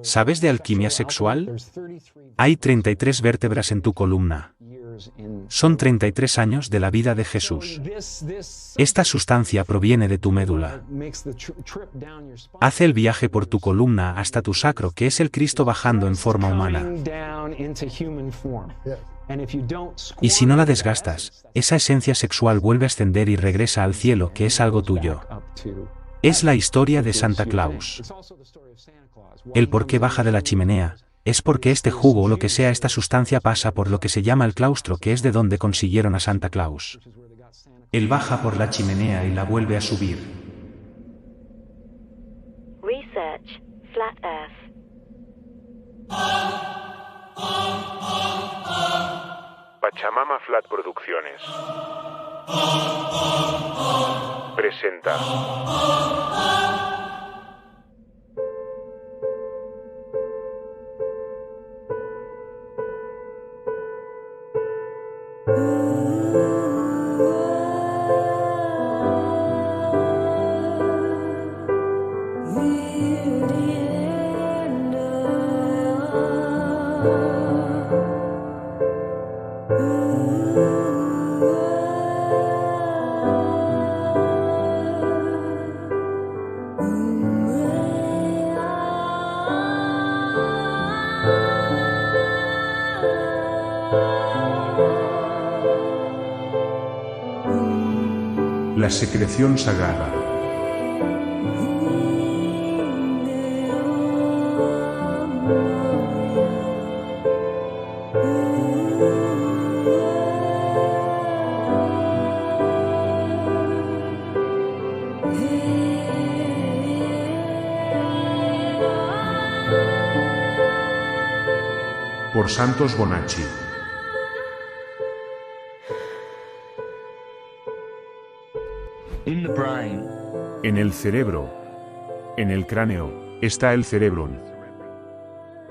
¿Sabes de alquimia sexual? Hay 33 vértebras en tu columna. Son 33 años de la vida de Jesús. Esta sustancia proviene de tu médula. Hace el viaje por tu columna hasta tu sacro, que es el Cristo bajando en forma humana. Y si no la desgastas, esa esencia sexual vuelve a ascender y regresa al cielo, que es algo tuyo. Es la historia de Santa Claus. El por qué baja de la chimenea es porque este jugo o lo que sea, esta sustancia, pasa por lo que se llama el claustro, que es de donde consiguieron a Santa Claus. Él baja por la chimenea y la vuelve a subir. Research Flat Earth. Pachamama Flat Producciones presenta la secreción sagrada. Por Santos Bonacci. En el cerebro, en el cráneo, está el cerebrum.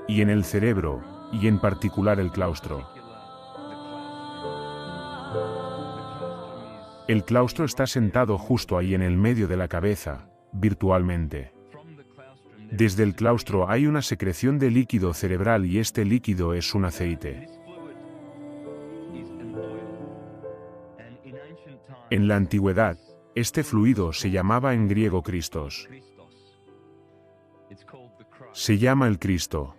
Y en el cerebro, y en particular el claustro. El claustro está sentado justo ahí en el medio de la cabeza, virtualmente. Desde el claustro hay una secreción de líquido cerebral y este líquido es un aceite. En la antigüedad, este fluido se llamaba en griego Christos. Se llama el Cristo.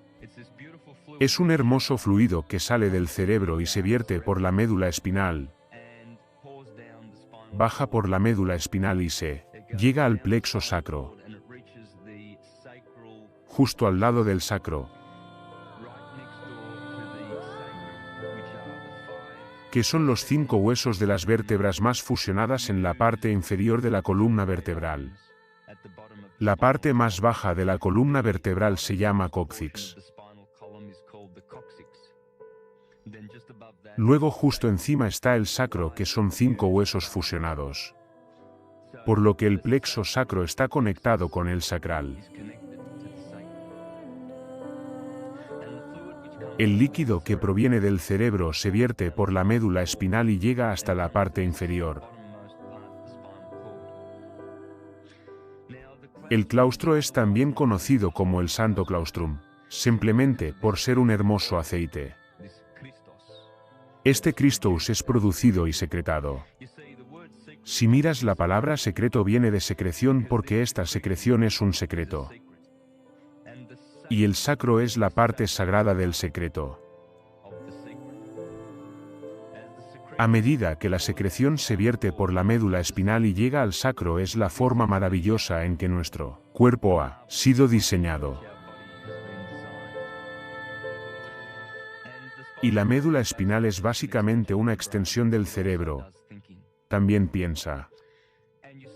Es un hermoso fluido que sale del cerebro y se vierte por la médula espinal. Baja por la médula espinal y se llega al plexo sacro. Justo al lado del sacro, que son los 5 huesos de las vértebras más fusionadas en la parte inferior de la columna vertebral. La parte más baja de la columna vertebral se llama cóccix. Luego justo encima está el sacro, que son 5 huesos fusionados. Por lo que el plexo sacro está conectado con el sacral. El líquido que proviene del cerebro se vierte por la médula espinal y llega hasta la parte inferior. El claustro es también conocido como el Santo Claustrum, simplemente por ser un hermoso aceite. Este Christos es producido y secretado. Si miras, la palabra secreto viene de secreción porque esta secreción es un secreto. Y el sacro es la parte sagrada del secreto. A medida que la secreción se vierte por la médula espinal y llega al sacro, es la forma maravillosa en que nuestro cuerpo ha sido diseñado. Y la médula espinal es básicamente una extensión del cerebro. También piensa.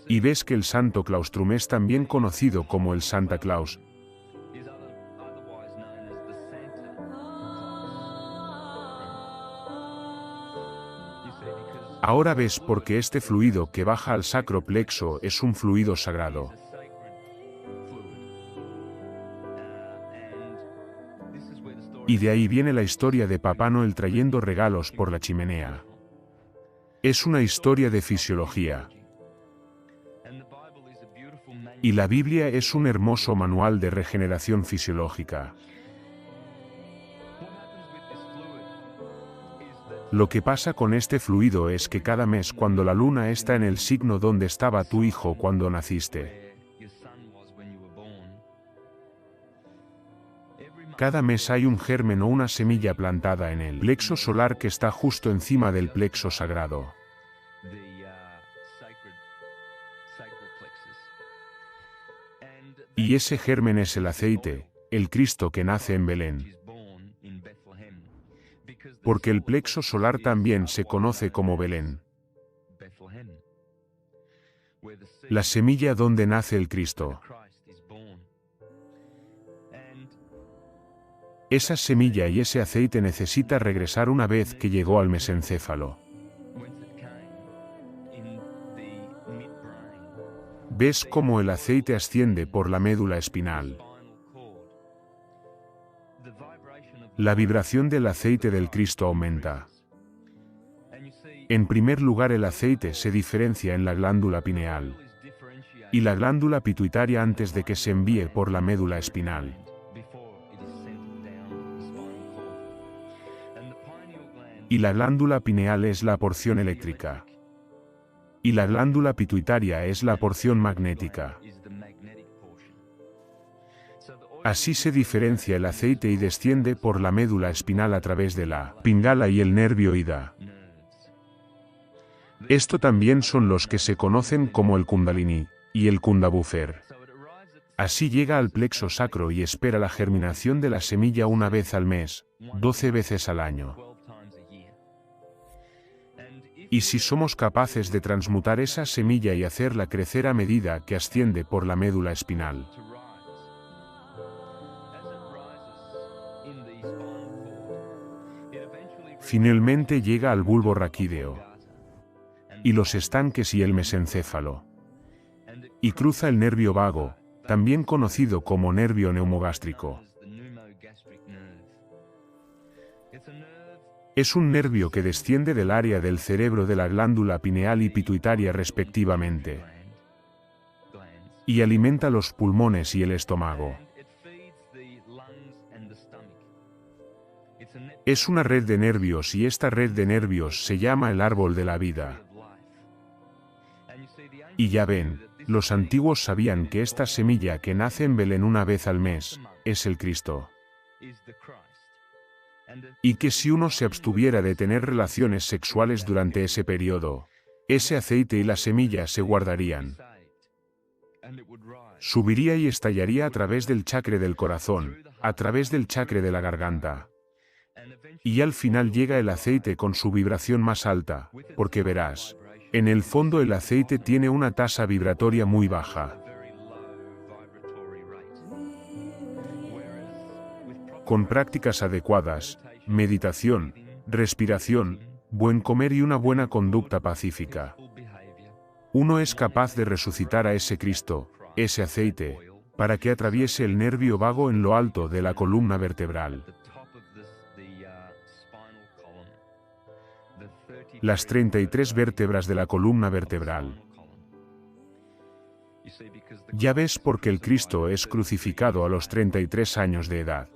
Y ves que el Santo Claustrum es también conocido como el Santa Claus. Ahora ves por qué este fluido que baja al sacro plexo es un fluido sagrado. Y de ahí viene la historia de Papá Noel trayendo regalos por la chimenea. Es una historia de fisiología. Y la Biblia es un hermoso manual de regeneración fisiológica. Lo que pasa con este fluido es que cada mes cuando la luna está en el signo donde estaba tu hijo cuando naciste, cada mes hay un germen o una semilla plantada en el plexo solar que está justo encima del plexo sagrado. Y ese germen es el aceite, el Cristo que nace en Belén. Porque el plexo solar también se conoce como Belén. La semilla donde nace el Cristo. Esa semilla y ese aceite necesita regresar una vez que llegó al mesencéfalo. ¿Ves cómo el aceite asciende por la médula espinal? La vibración del aceite del Cristo aumenta. En primer lugar, el aceite se diferencia en la glándula pineal y la glándula pituitaria antes de que se envíe por la médula espinal. Y la glándula pineal es la porción eléctrica. Y la glándula pituitaria es la porción magnética. Así se diferencia el aceite y desciende por la médula espinal a través de la pingala y el nervio ida. Esto también son los que se conocen como el Kundalini y el Kundabufer. Así llega al plexo sacro y espera la germinación de la semilla una vez al mes, 12 veces al año. Y si somos capaces de transmutar esa semilla y hacerla crecer a medida que asciende por la médula espinal, finalmente llega al bulbo raquídeo y los estanques y el mesencéfalo, y cruza el nervio vago, también conocido como nervio neumogástrico. Es un nervio que desciende del área del cerebro de la glándula pineal y pituitaria respectivamente, y alimenta los pulmones y el estómago. Es una red de nervios y esta red de nervios se llama el árbol de la vida. Y ya ven, los antiguos sabían que esta semilla que nace en Belén una vez al mes, es el Cristo. Y que si uno se abstuviera de tener relaciones sexuales durante ese periodo, ese aceite y la semilla se guardarían. Subiría y estallaría a través del chakra del corazón, a través del chakra de la garganta. Y al final llega el aceite con su vibración más alta, porque verás, en el fondo el aceite tiene una tasa vibratoria muy baja. Con prácticas adecuadas, meditación, respiración, buen comer y una buena conducta pacífica, uno es capaz de resucitar a ese Cristo, ese aceite, para que atraviese el nervio vago en lo alto de la columna vertebral. Las 33 vértebras de la columna vertebral. Ya ves por qué el Cristo es crucificado a los 33 años de edad.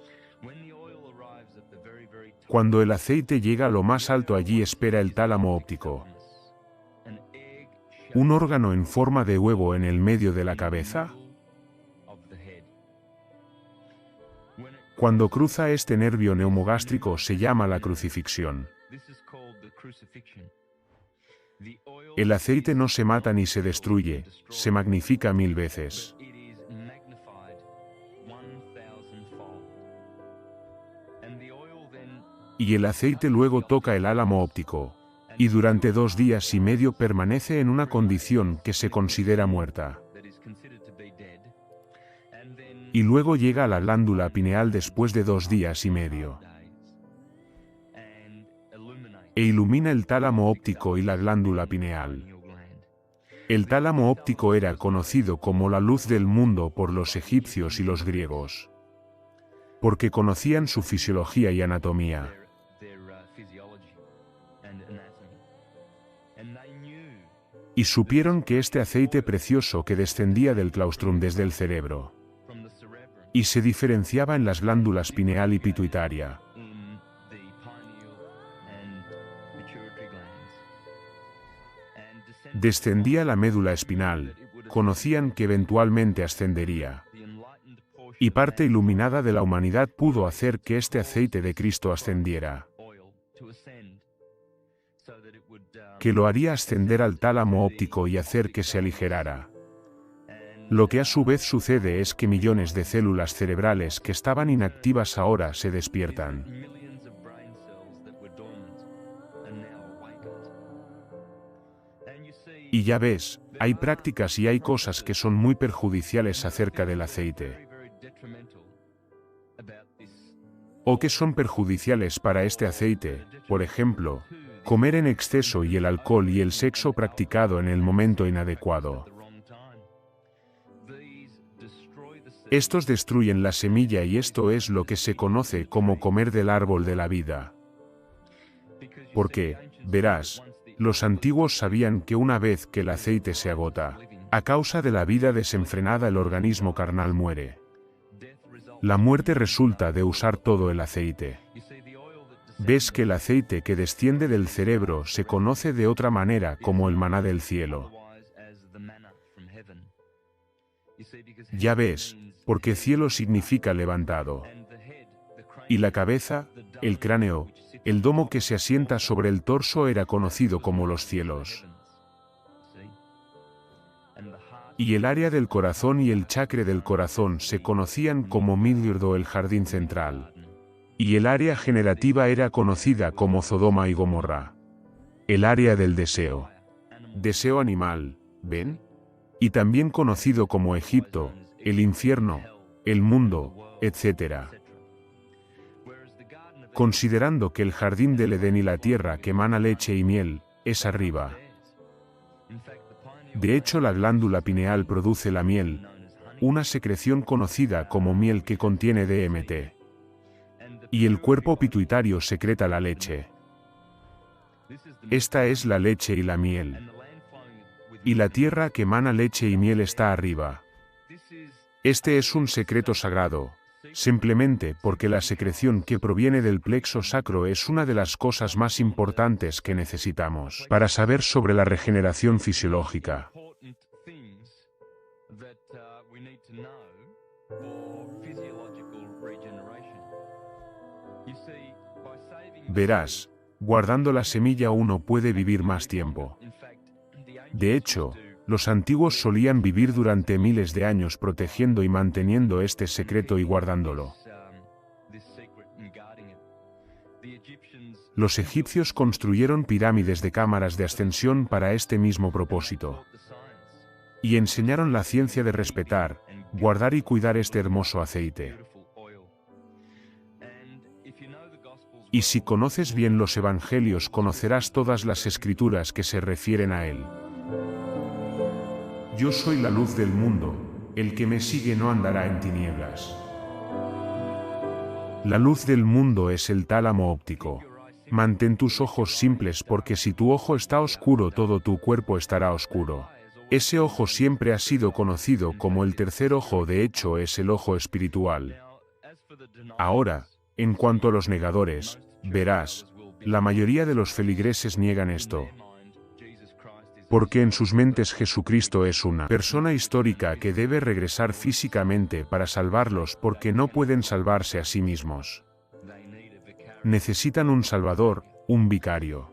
Cuando el aceite llega a lo más alto, allí espera el tálamo óptico, un órgano en forma de huevo en el medio de la cabeza. Cuando cruza este nervio neumogástrico se llama la crucifixión. El aceite no se mata ni se destruye, se magnifica 1000 veces. Y el aceite luego toca el álamo óptico, y durante 2 días y medio permanece en una condición que se considera muerta. Y luego llega a la glándula pineal después de 2 días y medio. E ilumina el tálamo óptico y la glándula pineal. El tálamo óptico era conocido como la luz del mundo por los egipcios y los griegos, porque conocían su fisiología y anatomía. Y supieron que este aceite precioso que descendía del claustrum desde el cerebro, y se diferenciaba en las glándulas pineal y pituitaria, descendía a la médula espinal, conocían que eventualmente ascendería. Y parte iluminada de la humanidad pudo hacer que este aceite de Cristo ascendiera, que lo haría ascender al tálamo óptico y hacer que se aligerara. Lo que a su vez sucede es que millones de células cerebrales que estaban inactivas ahora se despiertan. Y ya ves, hay prácticas y hay cosas que son muy perjudiciales acerca del aceite, o que son perjudiciales para este aceite, por ejemplo, comer en exceso y el alcohol y el sexo practicado en el momento inadecuado. Estos destruyen la semilla y esto es lo que se conoce como comer del árbol de la vida. Porque, verás, los antiguos sabían que una vez que el aceite se agota, a causa de la vida desenfrenada el organismo carnal muere. La muerte resulta de usar todo el aceite. Ves que el aceite que desciende del cerebro se conoce de otra manera como el maná del cielo. Ya ves, porque cielo significa levantado. Y la cabeza, el cráneo, el domo que se asienta sobre el torso era conocido como los cielos. Y el área del corazón y el chakra del corazón se conocían como Midgard o el jardín central. Y el área generativa era conocida como Sodoma y Gomorra. El área del deseo. Deseo animal, ¿ven? Y también conocido como Egipto, el infierno, el mundo, etc. Considerando que el jardín del Edén y la tierra que emana leche y miel, es arriba. De hecho, la glándula pineal produce la miel, una secreción conocida como miel que contiene DMT. Y el cuerpo pituitario secreta la leche. Esta es la leche y la miel. Y la tierra que emana leche y miel está arriba. Este es un secreto sagrado, simplemente porque la secreción que proviene del plexo sacro es una de las cosas más importantes que necesitamos para saber sobre la regeneración fisiológica. Verás, guardando la semilla uno puede vivir más tiempo. De hecho, los antiguos solían vivir durante miles de años protegiendo y manteniendo este secreto y guardándolo. Los egipcios construyeron pirámides de cámaras de ascensión para este mismo propósito. Y enseñaron la ciencia de respetar, guardar y cuidar este hermoso aceite. Y si conoces bien los evangelios, conocerás todas las escrituras que se refieren a él. Yo soy la luz del mundo, el que me sigue no andará en tinieblas. La luz del mundo es el tálamo óptico. Mantén tus ojos simples porque si tu ojo está oscuro todo tu cuerpo estará oscuro. Ese ojo siempre ha sido conocido como el tercer ojo, de hecho es el ojo espiritual. Ahora, en cuanto a los negadores, verás, la mayoría de los feligreses niegan esto. Porque en sus mentes Jesucristo es una persona histórica que debe regresar físicamente para salvarlos porque no pueden salvarse a sí mismos. Necesitan un salvador, un vicario.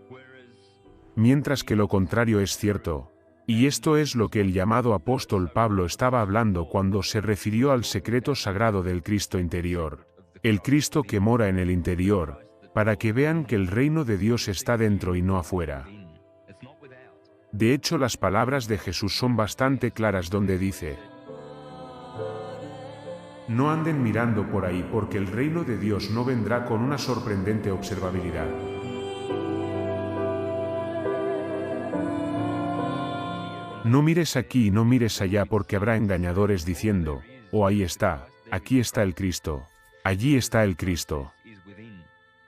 Mientras que lo contrario es cierto. Y esto es lo que el llamado apóstol Pablo estaba hablando cuando se refirió al secreto sagrado del Cristo interior. El Cristo que mora en el interior, para que vean que el reino de Dios está dentro y no afuera. De hecho, las palabras de Jesús son bastante claras donde dice: no anden mirando por ahí porque el reino de Dios no vendrá con una sorprendente observabilidad. No mires aquí y no mires allá porque habrá engañadores diciendo: oh, ahí está, aquí está el Cristo, allí está el Cristo.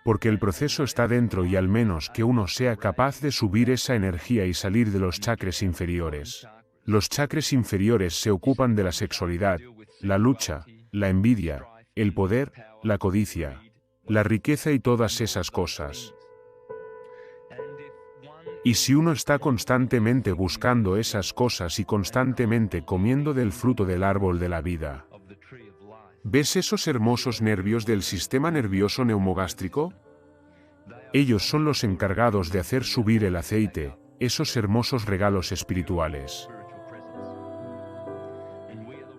porque el proceso está dentro y al menos que uno sea capaz de subir esa energía y salir de los chakras inferiores. Los chakras inferiores se ocupan de la sexualidad, la lucha, la envidia, el poder, la codicia, la riqueza y todas esas cosas. Y si uno está constantemente buscando esas cosas y constantemente comiendo del fruto del árbol de la vida, ¿ves esos hermosos nervios del sistema nervioso neumogástrico? Ellos son los encargados de hacer subir el aceite, esos hermosos regalos espirituales.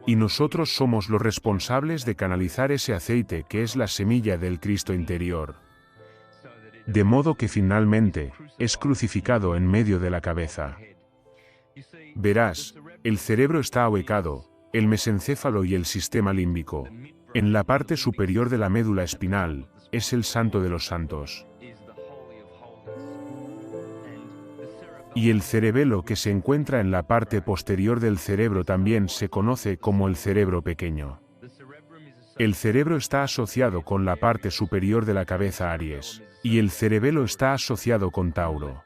Y nosotros somos los responsables de canalizar ese aceite que es la semilla del Cristo interior. De modo que finalmente, es crucificado en medio de la cabeza. Verás, el cerebro está ahuecado, el mesencéfalo y el sistema límbico. En la parte superior de la médula espinal, es el santo de los santos. Y el cerebelo que se encuentra en la parte posterior del cerebro también se conoce como el cerebro pequeño. El cerebro está asociado con la parte superior de la cabeza Aries, y el cerebelo está asociado con Tauro.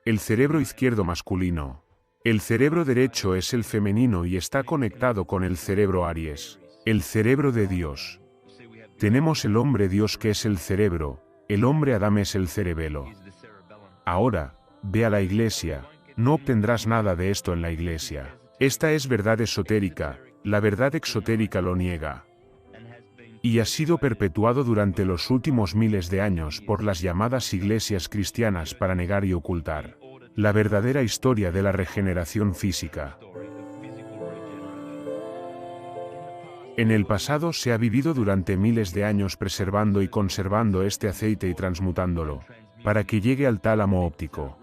El cerebro izquierdo masculino. El cerebro derecho es el femenino y está conectado con el cerebro Aries, el cerebro de Dios. Tenemos el hombre Dios que es el cerebro, el hombre Adán es el cerebelo. Ahora, ve a la iglesia, no obtendrás nada de esto en la iglesia. Esta es verdad esotérica, la verdad exotérica lo niega. Y ha sido perpetuado durante los últimos miles de años por las llamadas iglesias cristianas para negar y ocultar la verdadera historia de la regeneración física. En el pasado se ha vivido durante miles de años preservando y conservando este aceite y transmutándolo, para que llegue al tálamo óptico.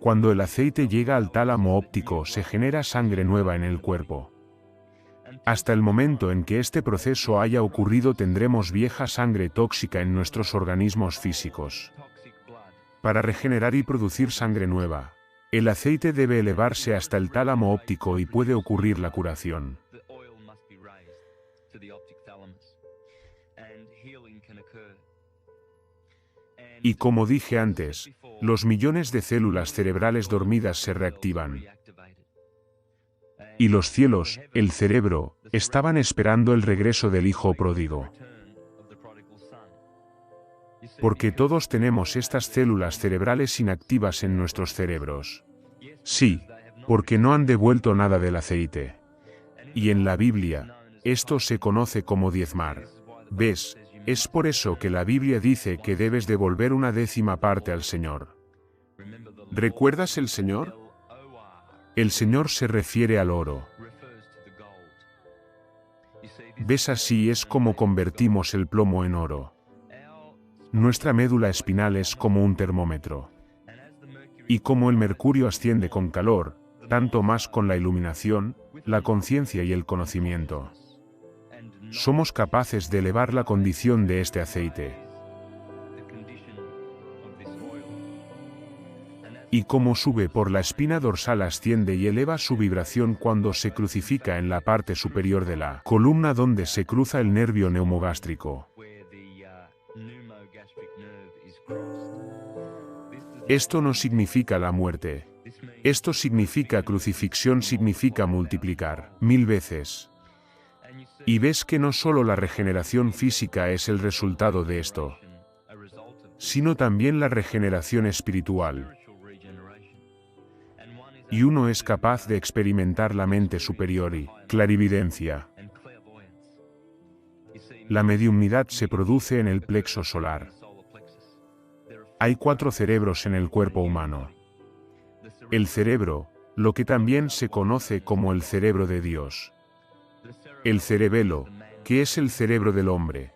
Cuando el aceite llega al tálamo óptico se genera sangre nueva en el cuerpo. Hasta el momento en que este proceso haya ocurrido tendremos vieja sangre tóxica en nuestros organismos físicos. Para regenerar y producir sangre nueva, el aceite debe elevarse hasta el tálamo óptico y puede ocurrir la curación. Y como dije antes, los millones de células cerebrales dormidas se reactivan. Y los cielos, el cerebro, estaban esperando el regreso del hijo pródigo. Porque todos tenemos estas células cerebrales inactivas en nuestros cerebros. Sí, porque no han devuelto nada del aceite. Y en la Biblia, esto se conoce como diezmar. ¿Ves? Es por eso que la Biblia dice que debes devolver una 10ª parte al Señor. ¿Recuerdas el Señor? El Señor se refiere al oro. ¿Ves? Así es como convertimos el plomo en oro. Nuestra médula espinal es como un termómetro. Y como el mercurio asciende con calor, tanto más con la iluminación, la conciencia y el conocimiento. Somos capaces de elevar la condición de este aceite. Y como sube por la espina dorsal asciende y eleva su vibración cuando se crucifica en la parte superior de la columna donde se cruza el nervio neumogástrico. Esto no significa la muerte. Esto significa crucifixión, significa multiplicar 1000 veces. Y ves que no solo la regeneración física es el resultado de esto, sino también la regeneración espiritual. Y uno es capaz de experimentar la mente superior y clarividencia. La mediumnidad se produce en el plexo solar. Hay 4 cerebros en el cuerpo humano. El cerebro, lo que también se conoce como el cerebro de Dios. El cerebelo, que es el cerebro del hombre.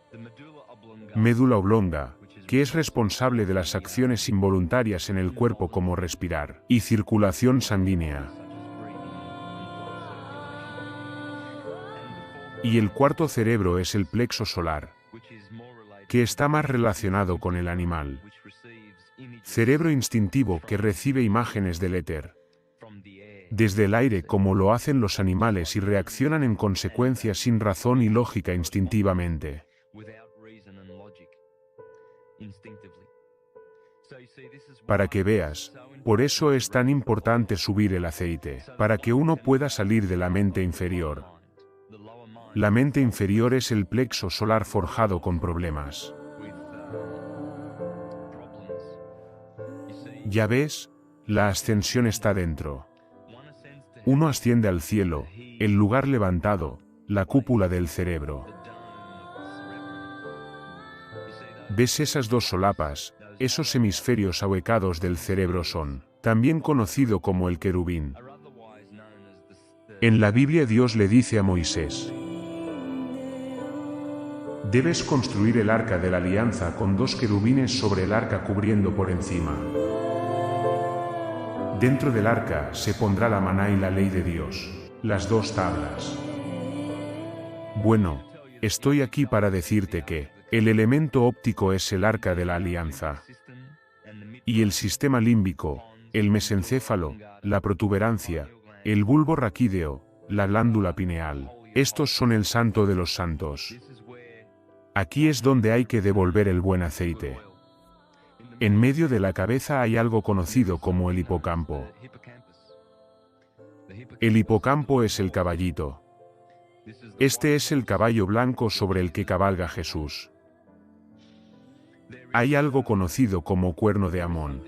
Médula oblonga, que es responsable de las acciones involuntarias en el cuerpo como respirar y circulación sanguínea. Y el 4º cerebro es el plexo solar, que está más relacionado con el animal. Cerebro instintivo que recibe imágenes del éter, desde el aire como lo hacen los animales y reaccionan en consecuencia sin razón y lógica instintivamente. Para que veas, por eso es tan importante subir el aceite, para que uno pueda salir de la mente inferior. La mente inferior es el plexo solar forjado con problemas. Ya ves, la ascensión está dentro. Uno asciende al cielo, el lugar levantado, la cúpula del cerebro. ¿Ves esas dos solapas? Esos hemisferios ahuecados del cerebro son, también conocido como el querubín. En la Biblia Dios le dice a Moisés: debes construir el arca de la alianza con 2 querubines sobre el arca cubriendo por encima. Dentro del arca se pondrá la maná y la ley de Dios, las 2 tablas. Bueno, estoy aquí para decirte que el elemento óptico es el arca de la alianza. Y el sistema límbico, el mesencéfalo, la protuberancia, el bulbo raquídeo, la glándula pineal, estos son el santo de los santos. Aquí es donde hay que devolver el buen aceite. En medio de la cabeza hay algo conocido como el hipocampo. El hipocampo es el caballito. Este es el caballo blanco sobre el que cabalga Jesús. Hay algo conocido como cuerno de Amón.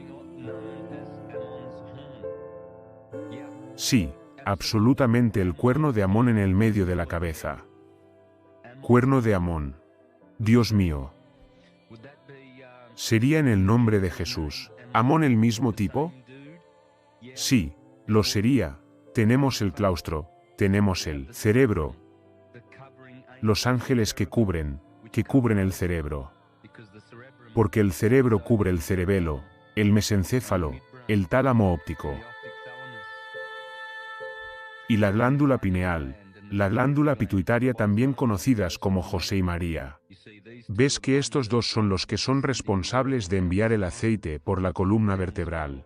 Sí, absolutamente el cuerno de Amón en el medio de la cabeza. Cuerno de Amón. Dios mío. ¿Sería en el nombre de Jesús, Amón el mismo tipo? Sí, lo sería. Tenemos el claustro, tenemos el cerebro. Los ángeles que cubren el cerebro. Porque el cerebro cubre el cerebelo, el mesencéfalo, el tálamo óptico. Y la glándula pineal, la glándula pituitaria también conocidas como José y María. ¿Ves que estos dos son los que son responsables de enviar el aceite por la columna vertebral,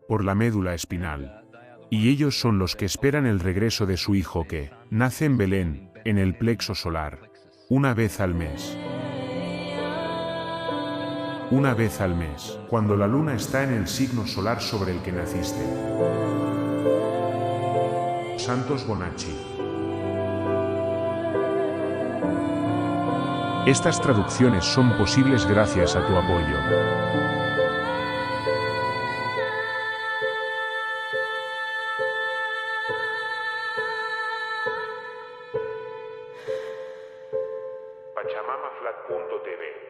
por la médula espinal? Y ellos son los que esperan el regreso de su hijo que nace en Belén, en el plexo solar, una vez al mes. Una vez al mes, cuando la luna está en el signo solar sobre el que naciste. Santos Bonacci. Estas traducciones son posibles gracias a tu apoyo. Pachamamaflat.tv